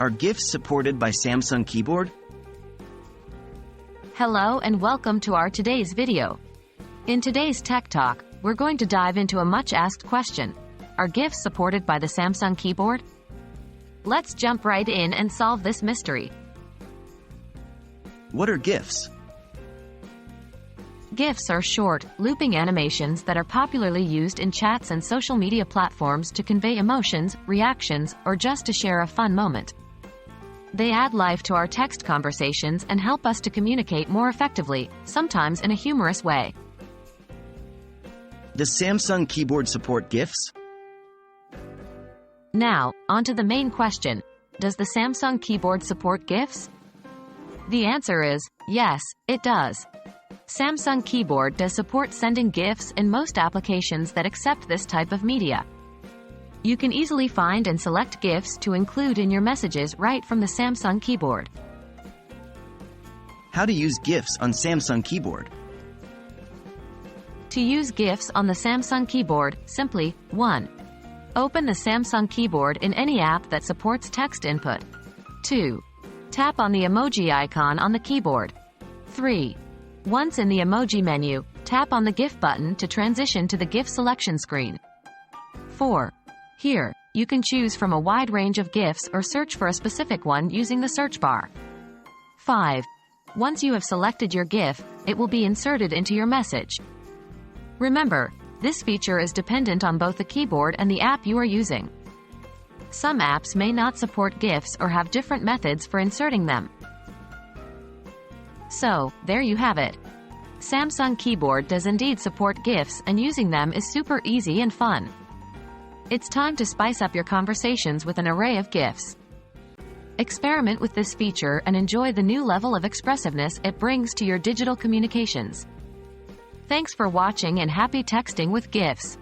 Are GIFs supported by Samsung keyboard? Hello and welcome to our today's video. In today's Tech Talk, we're going to dive into a much asked question. Are GIFs supported by the Samsung keyboard? Let's jump right in and solve this mystery. What are GIFs? GIFs are short, looping animations that are popularly used in chats and social media platforms to convey emotions, reactions, or just to share a fun moment. They add life to our text conversations and help us to communicate more effectively, sometimes in a humorous way. Does Samsung keyboard support GIFs? Now, onto the main question. Does the Samsung keyboard support GIFs? The answer is, yes, it does. Samsung keyboard does support sending GIFs in most applications that accept this type of media. You can easily find and select GIFs to include in your messages right from the Samsung keyboard. How to use GIFs on Samsung keyboard? To use GIFs on the Samsung keyboard, simply 1. Open the Samsung keyboard in any app that supports text input. 2. Tap on the emoji icon on the keyboard. 3. Once in the emoji menu, tap on the GIF button to transition to the GIF selection screen. 4. Here, you can choose from a wide range of GIFs or search for a specific one using the search bar. 5. Once you have selected your GIF, it will be inserted into your message. Remember, this feature is dependent on both the keyboard and the app you are using. Some apps may not support GIFs or have different methods for inserting them. So, there you have it. Samsung keyboard does indeed support GIFs, and using them is super easy and fun. It's time to spice up your conversations with an array of GIFs. Experiment with this feature and enjoy the new level of expressiveness it brings to your digital communications. Thanks for watching and happy texting with GIFs.